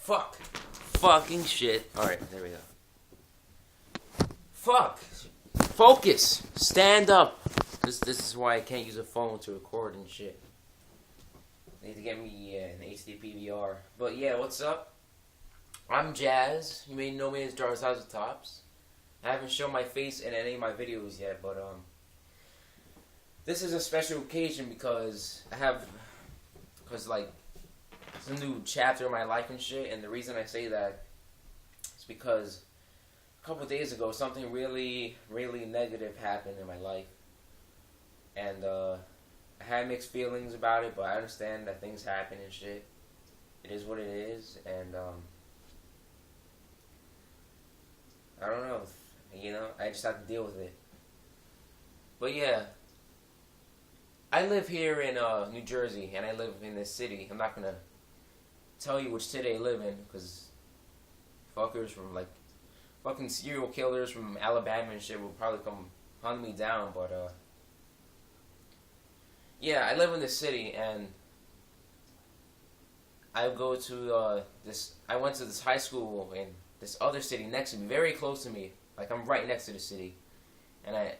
Fuck. Fucking shit. Alright, there we go. Fuck. Focus. Stand up. This is why I can't use a phone to record and shit. I need to get me an HD PVR. But yeah, what's up? I'm Jazz. You may know me as Jarzazatops. I haven't shown my face in any of my videos yet, but this is a special occasion because like it's a new chapter in my life and shit. And the reason I say that is because a couple of days ago something really, really negative happened in my life, and I had mixed feelings about it, but I understand that things happen and shit. It is what it is, and I don't know, I just have to deal with it. But yeah, I live here in New Jersey, and I live in this city. I'm not gonna tell you which city I live in, because fuckers from, like, fucking serial killers from Alabama and shit will probably come hunt me down, but yeah, I live in this city, and I go to I went to this high school in this other city next to me, very close to me. Like, I'm right next to the city, and I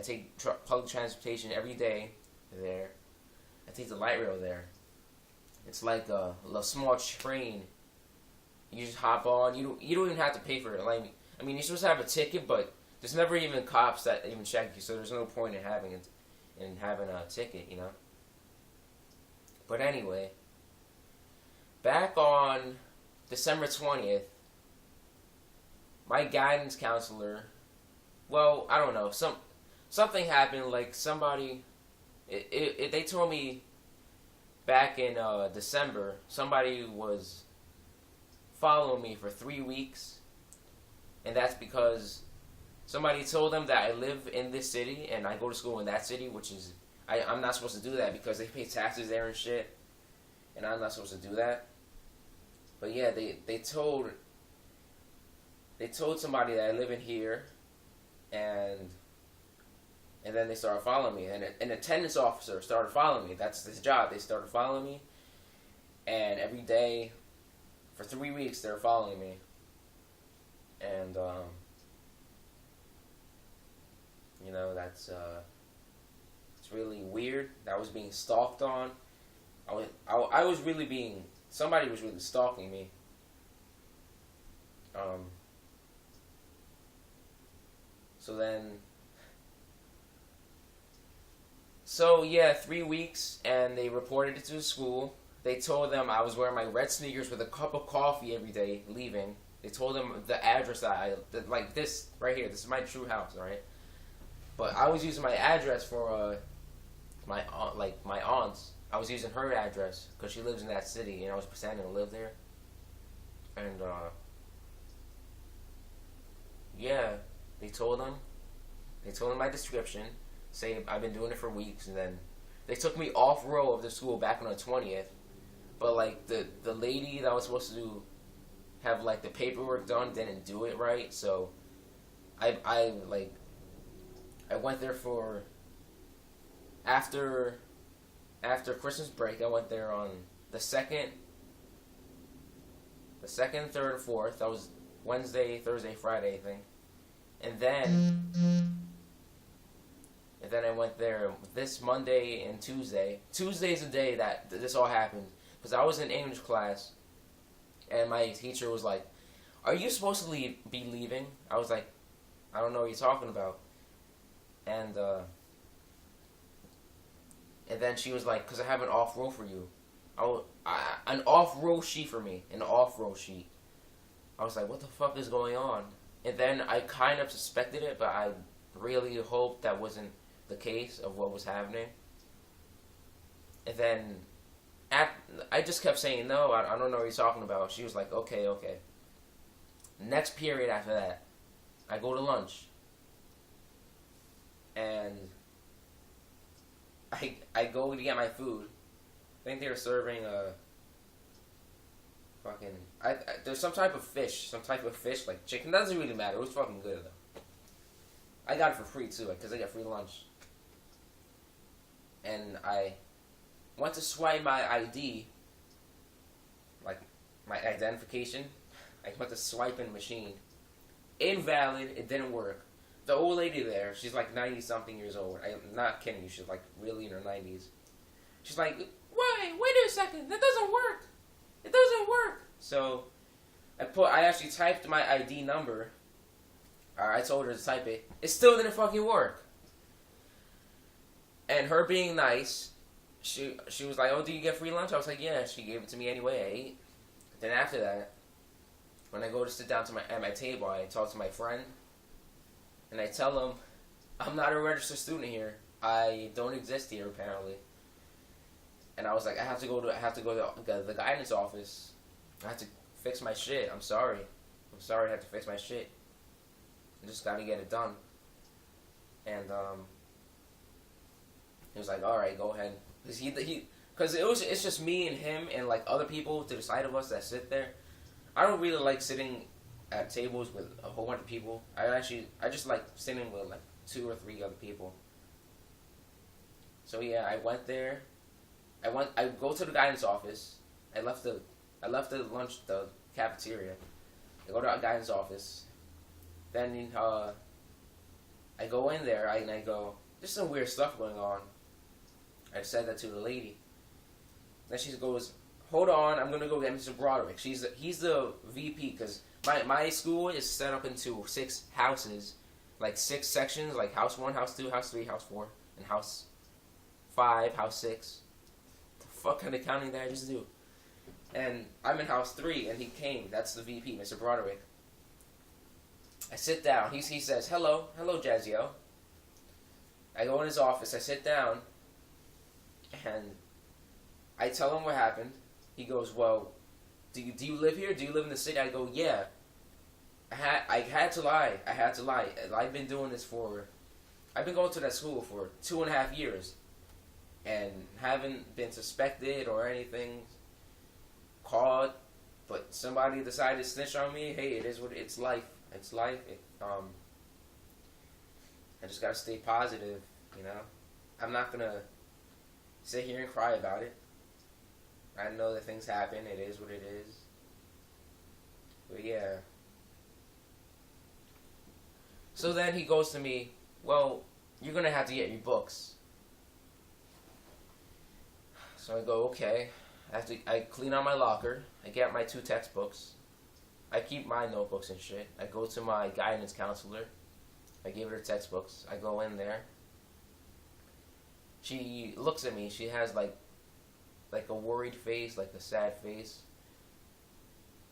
take public transportation every day there. I take the light rail there. It's like a small train. You just hop on. You don't even have to pay for it. Like, I mean, you're supposed to have a ticket, but there's never even cops that even check you, so there's no point in having a ticket, you know. But anyway, back on December 20th, my guidance counselor, well, I don't know, something happened. Like, somebody, they told me back in December, somebody was following me for 3 weeks, and that's because somebody told them that I live in this city and I go to school in that city, which is, I'm not supposed to do that because they pay taxes there and shit, and I'm not supposed to do that. But yeah, they told somebody that I live in here, and then they started following me, and an attendance officer started following me. That's his job. They started following me, and every day for 3 weeks they were following me, and that's it's really weird. I was being stalked on. I was really being, somebody was really stalking me. So yeah, 3 weeks, and they reported it to the school. They told them I was wearing my red sneakers with a cup of coffee every day leaving. They told them the address that like this right here. This is my true house, alright? But I was using my address for my aunt's. I was using her address because she lives in that city, and I was pretending to live there. And yeah, they told them my description, say I've been doing it for weeks, and then they took me off row of the school back on the 20th. But like the lady that was supposed to have like the paperwork done didn't do it right, so I went there for after Christmas break. I went there on the second, 3rd, and 4th. That was Wednesday, Thursday, Friday, I think. And then I went there this Monday and Tuesday. Tuesday's the day that this all happened, because I was in English class, and my teacher was like, "Are you supposed to be leaving?" I was like, "I don't know what you're talking about." And then she was like, "Because I have an off row for you." An off row sheet for me, an off row sheet. I was like, "What the fuck is going on?" And then I kind of suspected it, but I really hoped that wasn't the case of what was happening. And then I just kept saying, "No, I don't know what you're talking about." She was like, okay. Next period after that, I go to lunch, and I go to get my food. I think they were serving there's some type of fish, like chicken. Doesn't really matter. It was fucking good though. I got it for free too, because I got free lunch. And I went to swipe my ID, like my identification. I went to swiping machine. Invalid. It didn't work. The old lady there, she's like 90 something years old. I'm not kidding you. She's like really in her 90s. She's like, wait a second. That doesn't work. It doesn't work. So I actually typed my ID number. I told her to type it. It still didn't fucking work. And her being nice, she was like, oh, do you get free lunch? I was like, yeah. She gave it to me anyway. I ate. Then after that, when I go to sit down at my table, I talk to my friend, and I tell him, I'm not a registered student here. I don't exist here apparently. And I was like, I have to go to the guidance office. I have to fix my shit. I'm sorry. I have to fix my shit. I just got to get it done. And he was like, all right, go ahead. Because it's just me and him and like other people to the side of us that sit there. I don't really like sitting at tables with a whole bunch of people. I just like sitting with like 2 or 3 other people. So yeah, I went there. I go to the guidance office. I left the cafeteria. I go to the guidance office. Then I go in there and I go, there's some weird stuff going on. I said that to the lady. Then she goes, hold on, I'm gonna go get Mr. Broderick. He's the VP, because my school is set up into 6 houses, like 6 sections, like house 1, house 2, house 3, house 4, and house 5, house 6. The fuck kind of counting did I just do? And I'm in house 3, and he came. That's the VP, Mr. Broderick. I sit down. He says, hello, Jazzio. I go in his office. I sit down, and I tell him what happened. He goes, well, do you live here? Do you live in the city? I go, yeah. I had to lie. I've been doing this I've been going to that school for 2.5 years, and haven't been suspected or anything, caught, but somebody decided to snitch on me. Hey, it's life. It's life. I just gotta stay positive, you know? I'm not gonna sit here and cry about it. I know that things happen. It is what it is. But yeah. So then he goes to me, well, you're gonna have to get your books. So I go, okay. I clean out my locker. I get my 2 textbooks. I keep my notebooks and shit. I go to my guidance counselor. I give her textbooks. I go in there. She looks at me. She has like a worried face, like a sad face.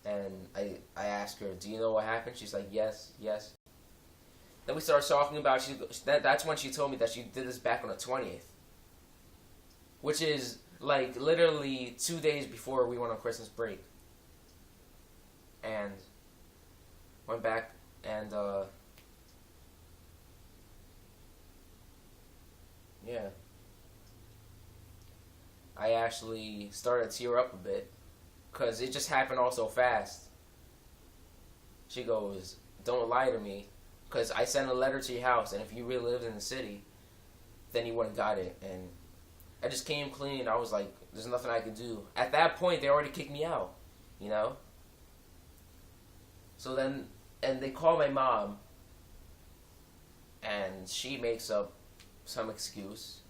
And I ask her, do you know what happened? She's like, yes. Then we start talking about, that's when she told me that she did this back on the 20th. Which is like literally 2 days before we went on Christmas break. And went back and yeah. I actually started to tear up a bit because it just happened all so fast. She goes, don't lie to me, because I sent a letter to your house, and if you really lived in the city, then you wouldn't got it. And I just came clean. I was like, there's nothing I can do. At that point, they already kicked me out, you know? So then, and they call my mom, and she makes up some excuse,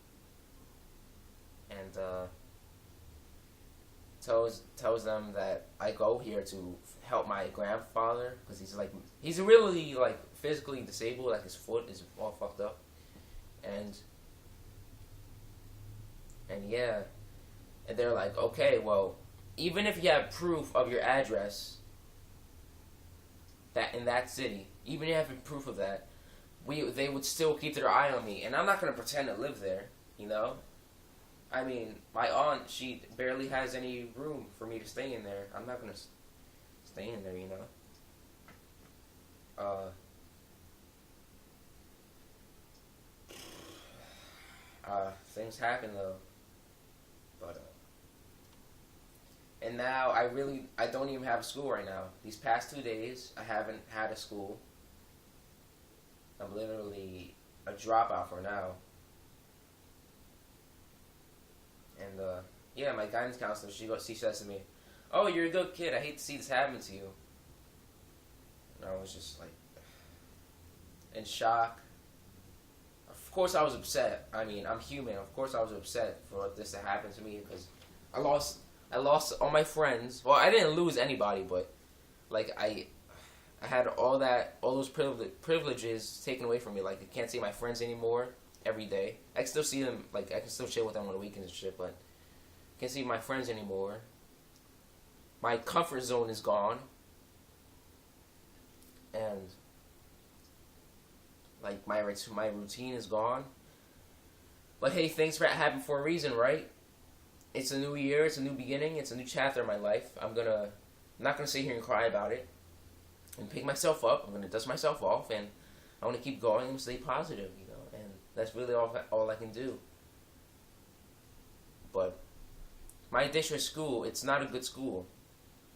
and tells them that I go here to help my grandfather, because he's really like physically disabled, like his foot is all fucked up, and yeah, and they're like, okay, well, even if you have proof of your address, that in that city, even if you have proof of that, they would still keep their eye on me, and I'm not gonna pretend to live there, you know. I mean, my aunt, she barely has any room for me to stay in there. I'm not gonna stay in there, you know. Things happen though, but and now I don't even have a school right now. These past 2 days, I haven't had a school. I'm literally a dropout for now. And yeah, my guidance counselor, she says to me, "Oh, you're a good kid. I hate to see this happen to you." And I was just like in shock. Of course, I was upset. I mean, I'm human. Of course, I was upset for this to happen to me because I lost all my friends. Well, I didn't lose anybody, but like I had all those privileges taken away from me. Like, I can't see my friends anymore every day. I can still see them. Like, I can still chill with them on the weekends and shit, but I can't see my friends anymore. My comfort zone is gone, and like my routine is gone. But hey, things happen for a reason, right? It's a new year. It's a new beginning. It's a new chapter in my life. I'm not gonna sit here and cry about it. And pick myself up. I'm gonna dust myself off, and I want to keep going and stay positive, And that's really all I can do. But my district school, it's not a good school.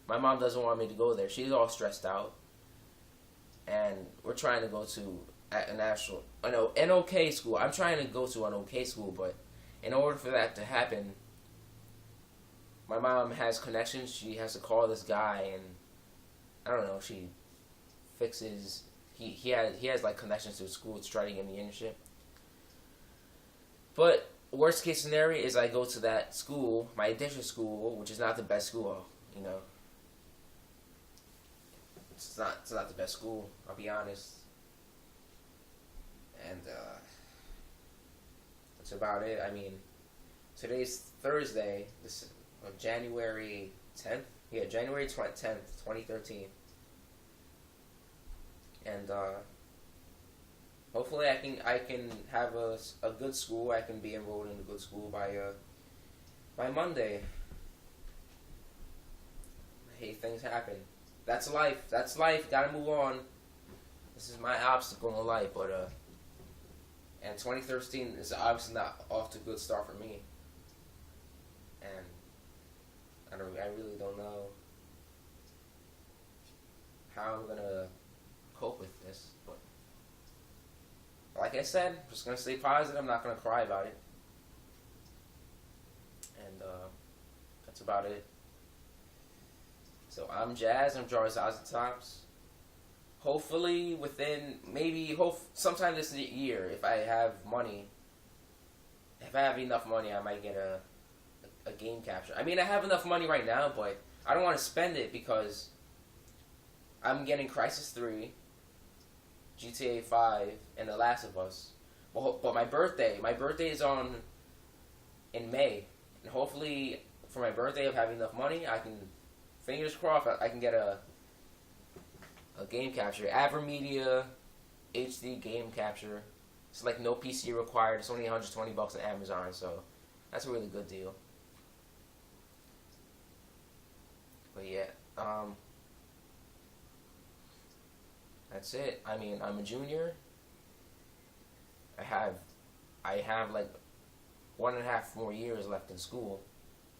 My mom doesn't want me to go there. She's all stressed out, and we're trying to go to an okay school. I'm trying to go to an okay school, but in order for that to happen, my mom has connections. She has to call this guy, and I don't know. She fixes. He has like connections to the school to try to get me internship. But worst case scenario is I go to that school, my district school, which is not the best school. It's not the best school. I'll be honest. And that's about it. I mean, today's Thursday. This is January 10th. Yeah, January 10th, 2013. And hopefully I can have a good school. I can be enrolled in a good school by Monday. Hey, things happen. That's life. That's life. Gotta move on. This is my obstacle in life, but and 2013 is obviously not off to a good start for me. And I really don't know how I'm gonna cope with this, but like I said, I'm just gonna stay positive. I'm not gonna cry about it, and that's about it. So I'm Jazz. I'm Jarzazatops. Hopefully sometime this year, if I have money, if I have enough money, I might get a game capture. I mean, I have enough money right now, but I don't want to spend it because I'm getting Crisis 3, GTA 5, and The Last of Us. But my birthday is in May, and hopefully for my birthday of having enough money, I can, fingers crossed, I can get a game capture. AverMedia HD game capture. It's like no PC required. It's only $120 on Amazon, so that's a really good deal. But yeah, that's it. I mean, I'm a junior. I have like 1.5 more years left in school.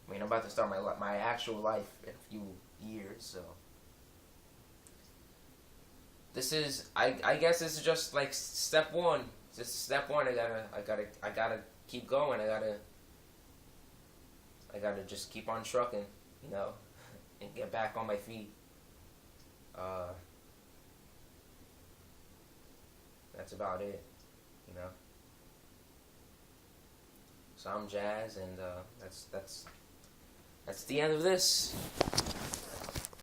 I mean, I'm about to start my actual life in a few years, so this is I guess this is just like step one. Just step one. I gotta keep going. I gotta just keep on trucking, and get back on my feet. That's about it, So I'm Jazz, and that's the end of this.